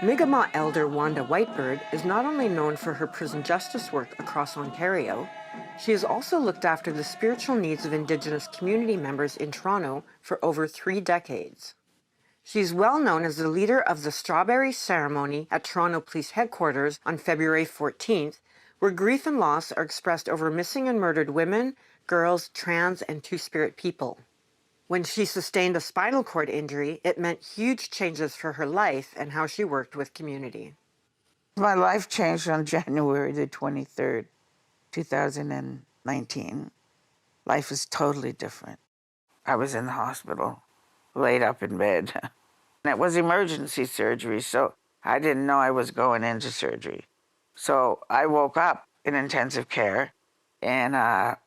Mi'kmaq Elder Wanda Whitebird is not only known for her prison justice work across Ontario, she has also looked after the spiritual needs of Indigenous community members in Toronto for over 3 decades. She is well known as the leader of the Strawberry Ceremony at Toronto Police Headquarters on February 14th, where grief and loss are expressed over missing and murdered women, girls, trans, and Two-Spirit people. When she sustained a spinal cord injury, it meant huge changes for her life and how she worked with community. My life changed on January the 23rd, 2019. Life is totally different. I was in the hospital, laid up in bed. It was emergency surgery, so I didn't know I was going into surgery. So I woke up in intensive care and at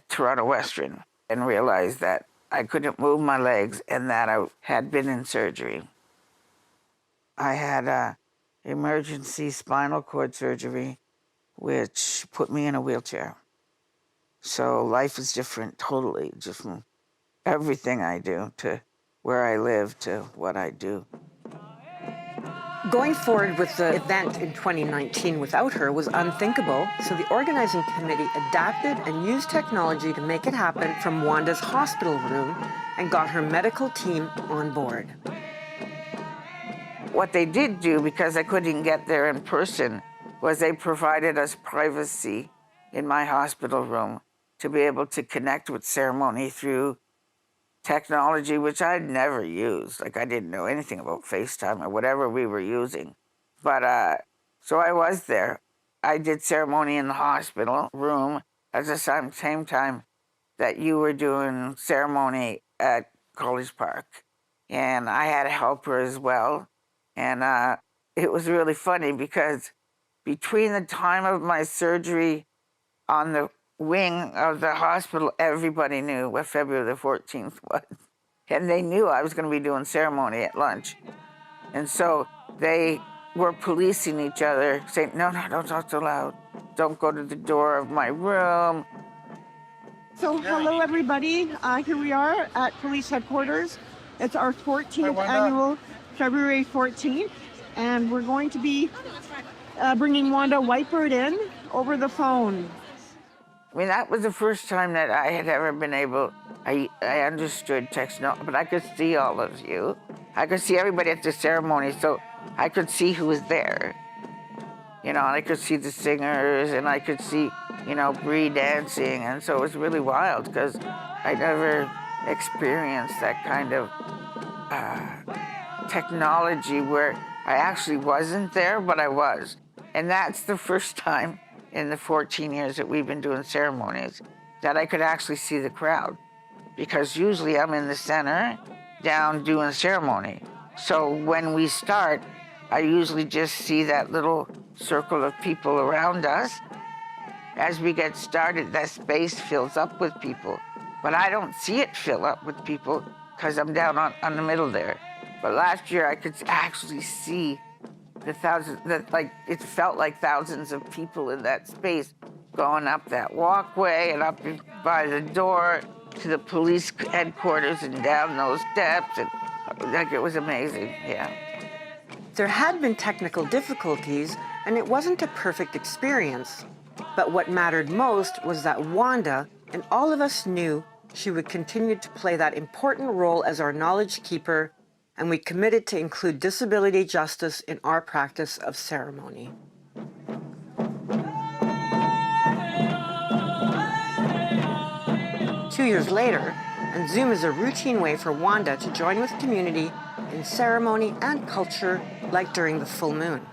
Toronto Western and realized that I couldn't move my legs and that I had been in surgery. I had emergency spinal cord surgery, which put me in a wheelchair. So life is different, totally, just from everything I do to where I live to what I do. Going forward with the event in 2019 without her was unthinkable, so the organizing committee adapted and used technology to make it happen from Wanda's hospital room and got her medical team on board. What they did do, because I couldn't get there in person, was they provided us privacy in my hospital room to be able to connect with ceremony through technology, which I'd never used. Like, I didn't know anything about FaceTime or whatever we were using. But, so I was there. I did ceremony in the hospital room at the same time that you were doing ceremony at College Park. And I had a helper as well. And it was really funny because between the time of my surgery on the wing of the hospital, everybody knew what February the 14th was. And they knew I was going to be doing ceremony at lunch. And so they were policing each other, saying, no, don't talk so loud. Don't go to the door of my room. So hello, everybody. Here we are at police headquarters. It's our 14th annual February 14th. And we're going to be bringing Wanda Whitebird in over the phone. I mean, that was the first time that I had ever been able, I understood text, but I could see all of you. I could see everybody at the ceremony, so I could see who was there. You know, and I could see the singers, and I could see, you know, Bree dancing, and so it was really wild, because I never experienced that kind of technology where I actually wasn't there, but I was. And that's the first time in the 14 years that we've been doing ceremonies that I could actually see the crowd, because usually I'm in the center down doing ceremony. So when we start, I usually just see that little circle of people around us. As we get started, that space fills up with people, but I don't see it fill up with people because I'm down on the middle there. But last year I could actually see the thousands, like it felt like thousands of people in that space going up that walkway and up by the door to the police headquarters and down those steps, and like it was amazing, yeah. There had been technical difficulties, and it wasn't a perfect experience. But what mattered most was that Wanda and all of us knew she would continue to play that important role as our knowledge keeper, and we committed to include disability justice in our practice of ceremony. Two years later, and Zoom is a routine way for Wanda to join with community in ceremony and culture, like during the full moon.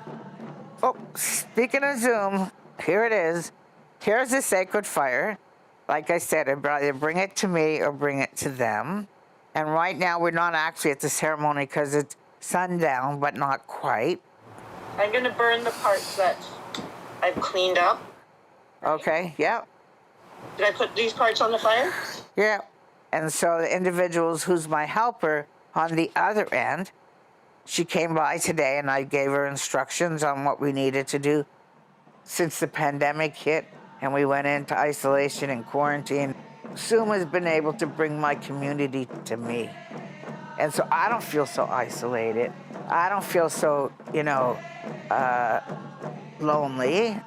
Oh, speaking of Zoom, here it is. Here's the sacred fire. Like I said, I'd either bring it to me or bring it to them. And right now, we're not actually at the ceremony because it's sundown, but not quite. I'm going to burn the parts that I've cleaned up. Okay, yeah. Did I put these parts on the fire? Yeah. And so the individuals who's my helper on the other end She came by today and I gave her instructions on what we needed to do. Since the pandemic hit and we went into isolation and quarantine, Suma's been able to bring my community to me. And so I don't feel so isolated. I don't feel so, lonely.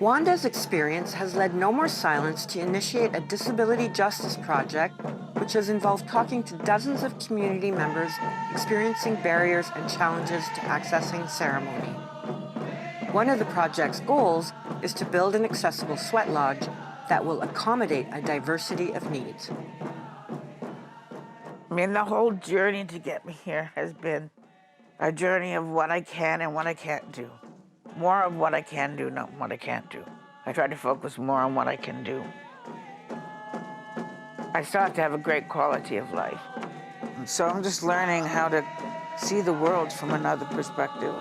Wanda's experience has led No More Silence to initiate a disability justice project, which has involved talking to dozens of community members experiencing barriers and challenges to accessing ceremony. One of the project's goals is to build an accessible sweat lodge that will accommodate a diversity of needs. I mean, the whole journey to get me here has been a journey of what I can and what I can't do. More of what I can do, not what I can't do. I try to focus more on what I can do. I start to have a great quality of life. And so I'm just learning how to see the world from another perspective.